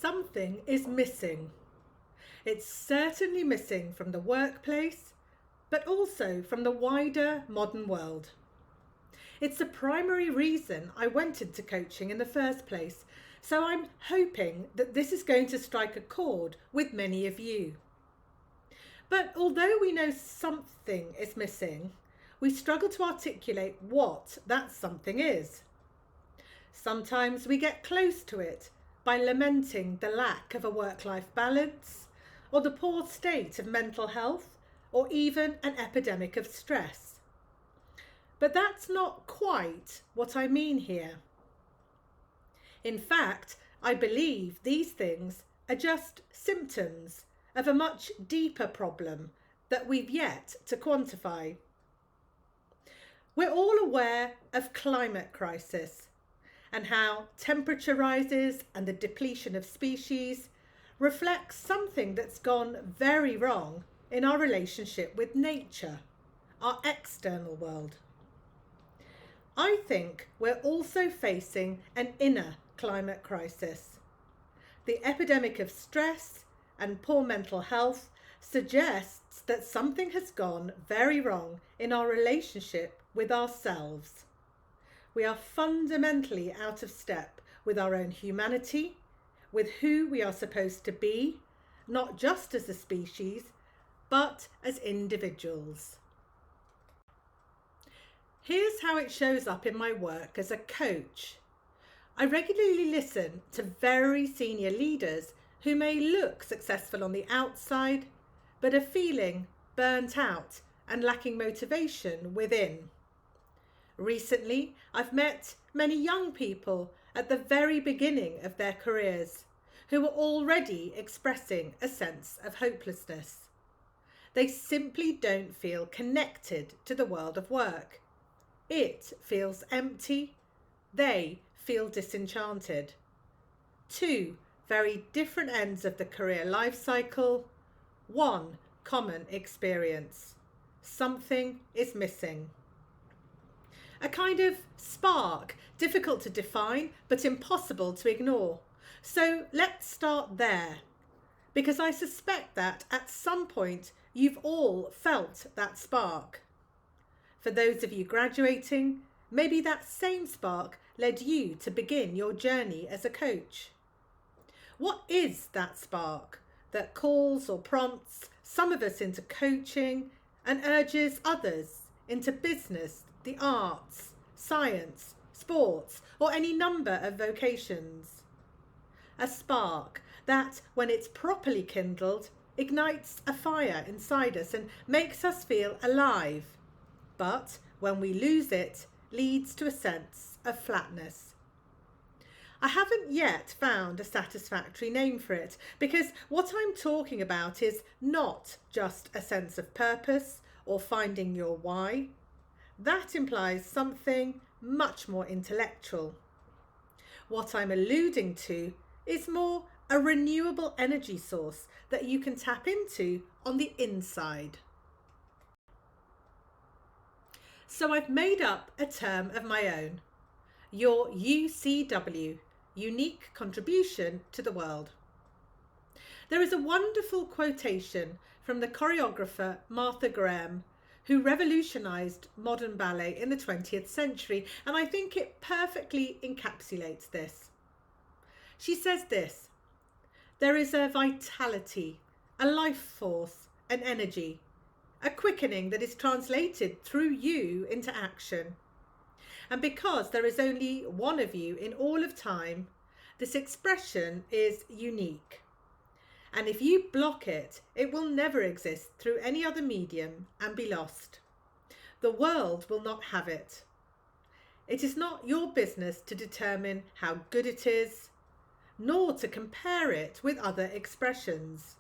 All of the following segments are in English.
something is missing. It's certainly missing from the workplace, but also from the wider modern world. It's the primary reason I went into coaching in the first place, so I'm hoping that this is going to strike a chord with many of you. But although we know something is missing, we struggle to articulate what that something is. Sometimes we get close to it by lamenting the lack of a work-life balance, or the poor state of mental health, or even an epidemic of stress. But that's not quite what I mean here. In fact, I believe these things are just symptoms of a much deeper problem that we've yet to quantify. We're all aware of climate crisis and how temperature rises and the depletion of species reflects something that's gone very wrong in our relationship with nature, our external world. I think we're also facing an inner climate crisis. The epidemic of stress and poor mental health suggests that something has gone very wrong in our relationship with ourselves. We are fundamentally out of step with our own humanity, with who we are supposed to be, not just as a species, but as individuals. Here's how it shows up in my work as a coach. I regularly listen to very senior leaders who may look successful on the outside, but are feeling burnt out and lacking motivation within. Recently, I've met many young people at the very beginning of their careers who are already expressing a sense of hopelessness. They simply don't feel connected to the world of work. It feels empty. They feel disenchanted. Two very different ends of the career life cycle. One common experience. Something is missing. A kind of spark, difficult to define, but impossible to ignore. So let's start there, because I suspect that at some point you've all felt that spark. For those of you graduating, maybe that same spark led you to begin your journey as a coach. What is that spark that calls or prompts some of us into coaching and urges others into business, the arts, science, sports, or any number of vocations? A spark that, when it's properly kindled, ignites a fire inside us and makes us feel alive, but when we lose it, leads to a sense of flatness. I haven't yet found a satisfactory name for it, because what I'm talking about is not just a sense of purpose or finding your why. That implies something much more intellectual. What I'm alluding to is more a renewable energy source that you can tap into on the inside. So I've made up a term of my own, your UCW, unique contribution to the world. There is a wonderful quotation from the choreographer Martha Graham, who revolutionised modern ballet in the 20th century, and I think it perfectly encapsulates this. She says this: there is a vitality, a life force, an energy, a quickening that is translated through you into action. And because there is only one of you in all of time, this expression is unique. And if you block it, it will never exist through any other medium and be lost. The world will not have it. It is not your business to determine how good it is, nor to compare it with other expressions.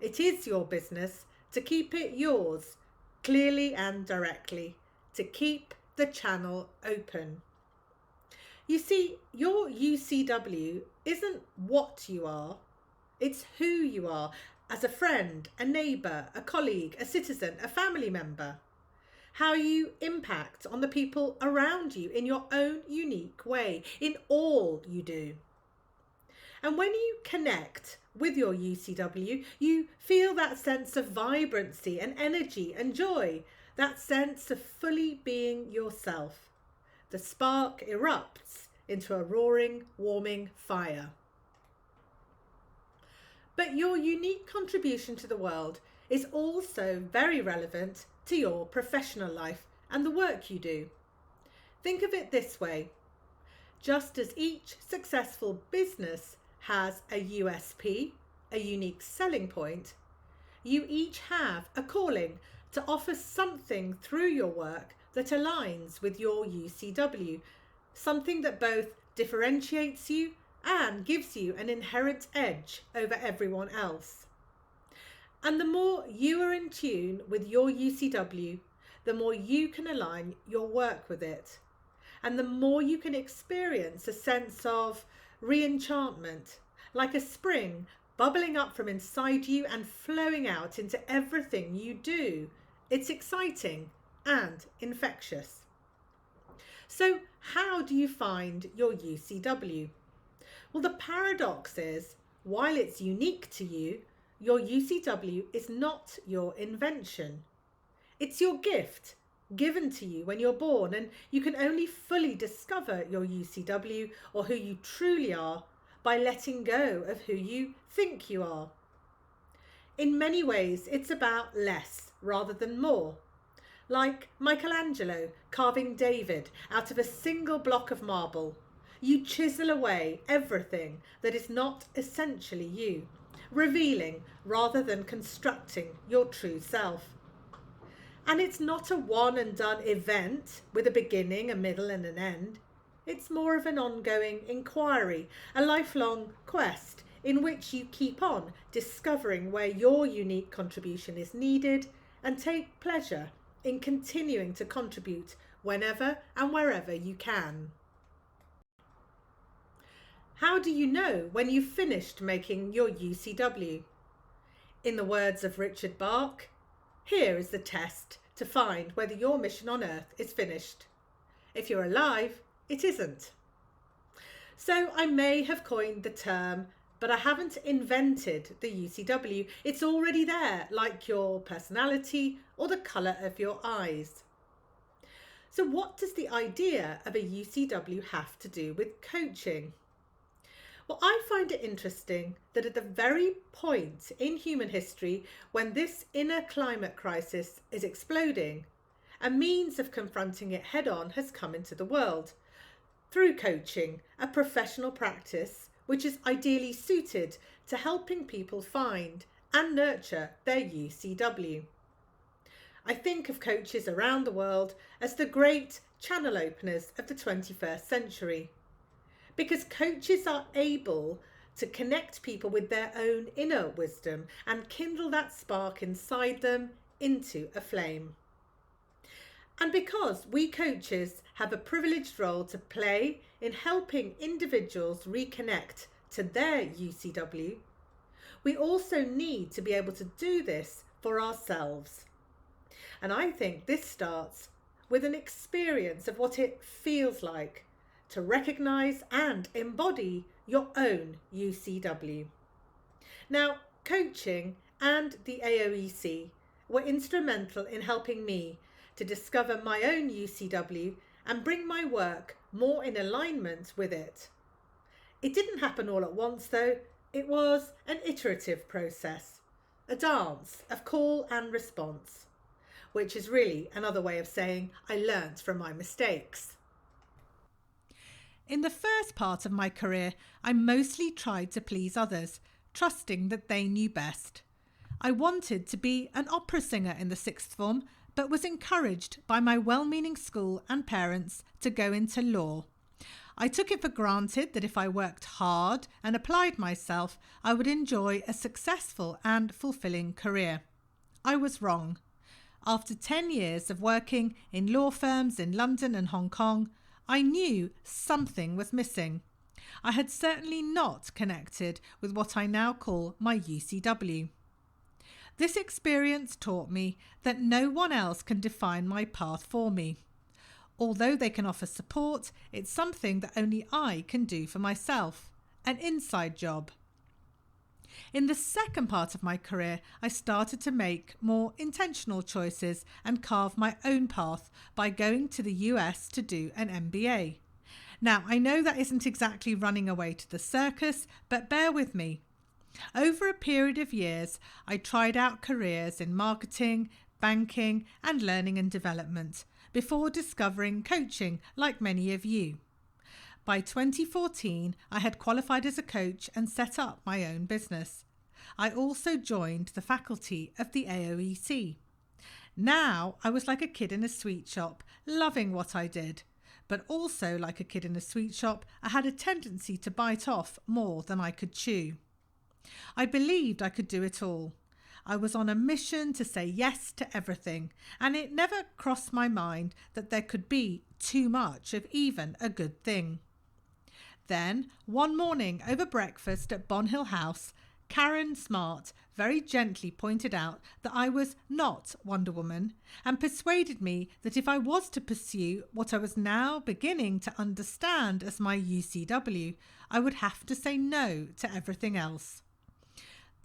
It is your business to keep it yours, clearly and directly, to keep the channel open. You see, your UCW isn't what you are, it's who you are as a friend, a neighbour, a colleague, a citizen, a family member. How you impact on the people around you in your own unique way, in all you do. And when you connect with your UCW, you feel that sense of vibrancy and energy and joy, that sense of fully being yourself. The spark erupts into a roaring, warming fire. But your unique contribution to the world is also very relevant to your professional life and the work you do. Think of it this way. Just as each successful business has a USP, a unique selling point, you each have a calling to offer something through your work that aligns with your UCW, something that both differentiates you and gives you an inherent edge over everyone else. And the more you are in tune with your UCW, the more you can align your work with it. And the more you can experience a sense of re-enchantment, like a spring bubbling up from inside you and flowing out into everything you do. It's exciting and infectious. So how do you find your UCW? Well, the paradox is, while it's unique to you, your UCW is not your invention. It's your gift, given to you when you're born, and you can only fully discover your UCW or who you truly are by letting go of who you think you are. In many ways, it's about less rather than more. Like Michelangelo carving David out of a single block of marble, you chisel away everything that is not essentially you, revealing rather than constructing your true self. And it's not a one and done event with a beginning, a middle and an end. It's more of an ongoing inquiry, a lifelong quest in which you keep on discovering where your unique contribution is needed and take pleasure in continuing to contribute whenever and wherever you can. How do you know when you've finished making your UCW? In the words of Richard Bach, here is the test to find whether your mission on earth is finished. If you're alive, it isn't. So I may have coined the term, but I haven't invented the UCW. It's already there, like your personality or the colour of your eyes. So what does the idea of a UCW have to do with coaching? Well, I find it interesting that at the very point in human history when this inner climate crisis is exploding, a means of confronting it head-on has come into the world through coaching, a professional practice which is ideally suited to helping people find and nurture their UCW. I think of coaches around the world as the great channel openers of the 21st century. Because coaches are able to connect people with their own inner wisdom and kindle that spark inside them into a flame. And because we coaches have a privileged role to play in helping individuals reconnect to their UCW, we also need to be able to do this for ourselves. And I think this starts with an experience of what it feels like to recognise and embody your own UCW. Now, coaching and the AOEC were instrumental in helping me to discover my own UCW and bring my work more in alignment with it. It didn't happen all at once though. It was an iterative process, a dance of call and response, which is really another way of saying I learnt from my mistakes. In the first part of my career, I mostly tried to please others, trusting that they knew best. I wanted to be an opera singer in the sixth form, but was encouraged by my well-meaning school and parents to go into law. I took it for granted that if I worked hard and applied myself, I would enjoy a successful and fulfilling career. I was wrong. After 10 years of working in law firms in London and Hong Kong, I knew something was missing. I had certainly not connected with what I now call my UCW. This experience taught me that no one else can define my path for me. Although they can offer support, it's something that only I can do for myself, an inside job. In the second part of my career, I started to make more intentional choices and carve my own path by going to the US to do an MBA. Now, I know that isn't exactly running away to the circus, but bear with me. Over a period of years, I tried out careers in marketing, banking, and learning and development before discovering coaching like many of you. By 2014, I had qualified as a coach and set up my own business. I also joined the faculty of the AOEC. Now I was like a kid in a sweet shop, loving what I did. But also like a kid in a sweet shop, I had a tendency to bite off more than I could chew. I believed I could do it all. I was on a mission to say yes to everything, and it never crossed my mind that there could be too much of even a good thing. Then, one morning over breakfast at Bonhill House, Karen Smart very gently pointed out that I was not Wonder Woman and persuaded me that if I was to pursue what I was now beginning to understand as my UCW, I would have to say no to everything else.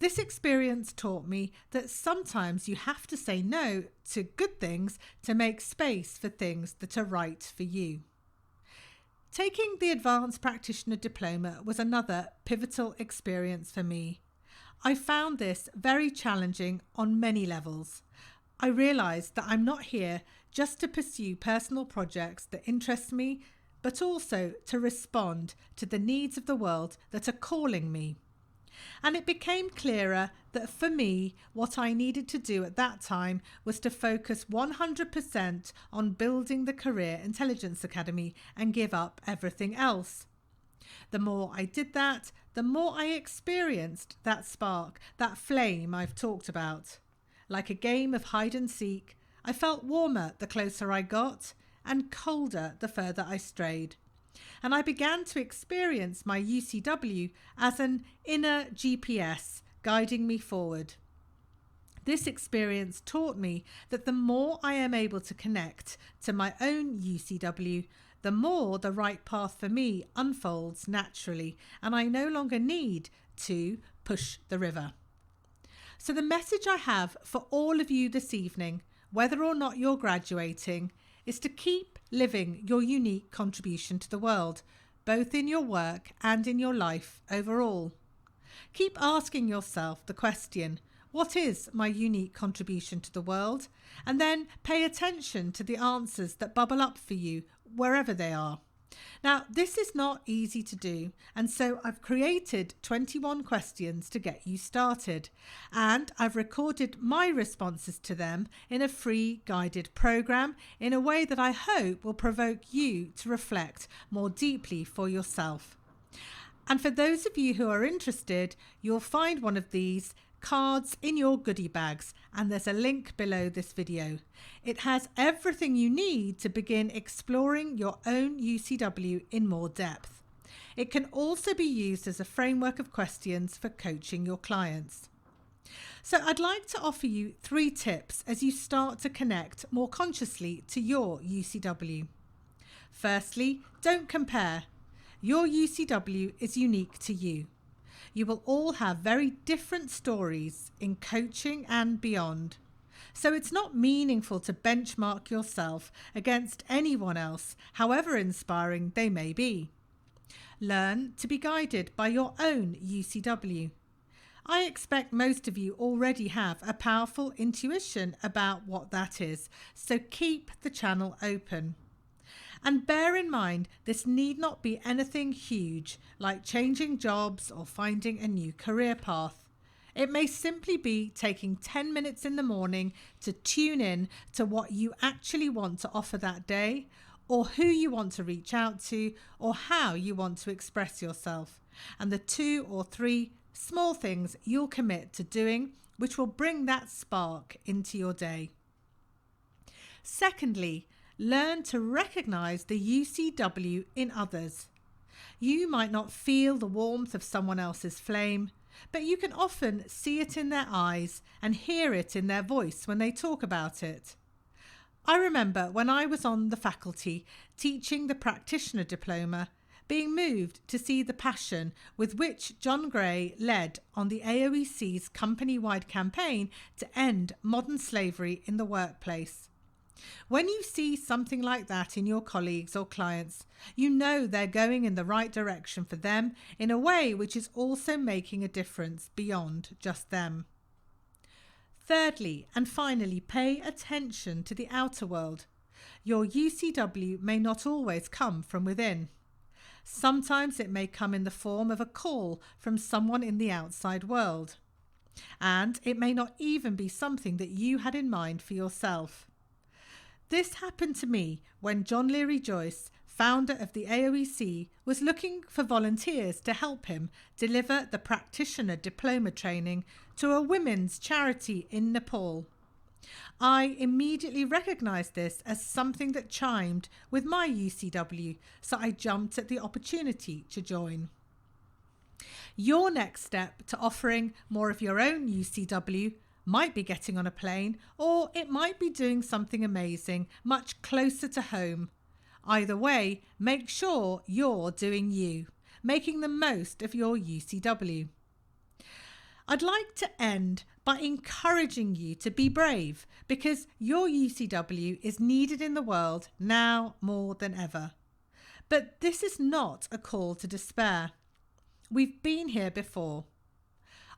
This experience taught me that sometimes you have to say no to good things to make space for things that are right for you. Taking the Advanced Practitioner Diploma was another pivotal experience for me. I found this very challenging on many levels. I realised that I'm not here just to pursue personal projects that interest me, but also to respond to the needs of the world that are calling me. And it became clearer that for me, what I needed to do at that time was to focus 100% on building the Career Intelligence Academy and give up everything else. The more I did that, the more I experienced that spark, that flame I've talked about. Like a game of hide and seek, I felt warmer the closer I got and colder the further I strayed. And I began to experience my UCW as an inner GPS guiding me forward. This experience taught me that the more I am able to connect to my own UCW, the more the right path for me unfolds naturally, and I no longer need to push the river. So the message I have for all of you this evening, whether or not you're graduating, is to keep living your unique contribution to the world, both in your work and in your life overall. Keep asking yourself the question, what is my unique contribution to the world? And then pay attention to the answers that bubble up for you wherever they are. Now, this is not easy to do, and so I've created 21 questions to get you started, and I've recorded my responses to them in a free guided program in a way that I hope will provoke you to reflect more deeply for yourself. And for those of you who are interested, you'll find one of these cards in your goodie bags, and there's a link below this video. It has everything you need to begin exploring your own UCW in more depth. It can also be used as a framework of questions for coaching your clients. So I'd like to offer you 3 tips as you start to connect more consciously to your UCW. Firstly, don't compare. Your UCW is unique to you. You will all have very different stories in coaching and beyond. So it's not meaningful to benchmark yourself against anyone else, however inspiring they may be. Learn to be guided by your own UCW. I expect most of you already have a powerful intuition about what that is, so keep the channel open. And bear in mind, this need not be anything huge, like changing jobs or finding a new career path. It may simply be taking 10 minutes in the morning to tune in to what you actually want to offer that day, or who you want to reach out to, or how you want to express yourself, and the 2 or 3 small things you'll commit to doing, which will bring that spark into your day. Secondly, learn to recognize the UCW in others. You might not feel the warmth of someone else's flame, but you can often see it in their eyes and hear it in their voice when they talk about it. I remember when I was on the faculty teaching the practitioner diploma, being moved to see the passion with which John Gray led on the AOEC's company-wide campaign to end modern slavery in the workplace. When you see something like that in your colleagues or clients, you know they're going in the right direction for them in a way which is also making a difference beyond just them. Thirdly, and finally, pay attention to the outer world. Your UCW may not always come from within. Sometimes it may come in the form of a call from someone in the outside world. And it may not even be something that you had in mind for yourself. This happened to me when John Leary Joyce, founder of the AOEC, was looking for volunteers to help him deliver the practitioner diploma training to a women's charity in Nepal. I immediately recognised this as something that chimed with my UCW, so I jumped at the opportunity to join. Your next step to offering more of your own UCW might be getting on a plane, or it might be doing something amazing much closer to home. Either way, make sure you're doing you, making the most of your UCW. I'd like to end by encouraging you to be brave, because your UCW is needed in the world now more than ever. But this is not a call to despair. We've been here before.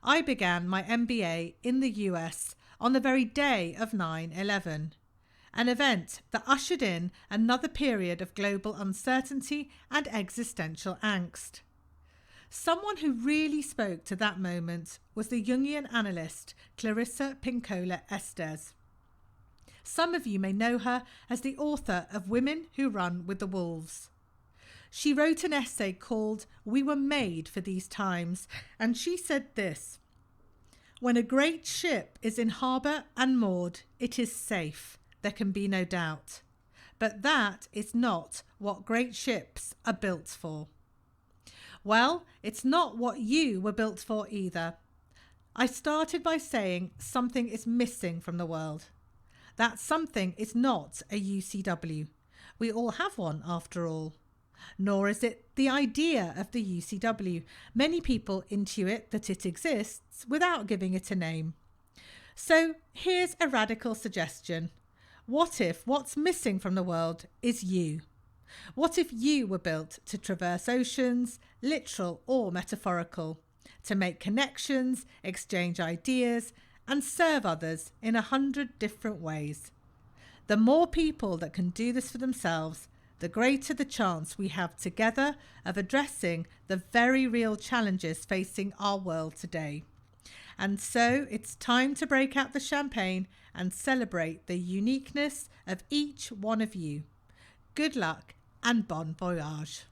I began my MBA in the US on the very day of 9/11, an event that ushered in another period of global uncertainty and existential angst. Someone who really spoke to that moment was the Jungian analyst Clarissa Pinkola Estes. Some of you may know her as the author of Women Who Run with the Wolves. She wrote an essay called We Were Made for These Times, and she said this: "When a great ship is in harbour and moored, it is safe, there can be no doubt. But that is not what great ships are built for." Well, it's not what you were built for either. I started by saying something is missing from the world. That something is not a UCW. We all have one after all. Nor is it the idea of the UCW. Many people intuit that it exists without giving it a name. So here's a radical suggestion. What if what's missing from the world is you? What if you were built to traverse oceans, literal or metaphorical, to make connections, exchange ideas, and serve others in 100 different ways? The more people that can do this for themselves, the greater the chance we have together of addressing the very real challenges facing our world today. And so it's time to break out the champagne and celebrate the uniqueness of each one of you. Good luck and bon voyage.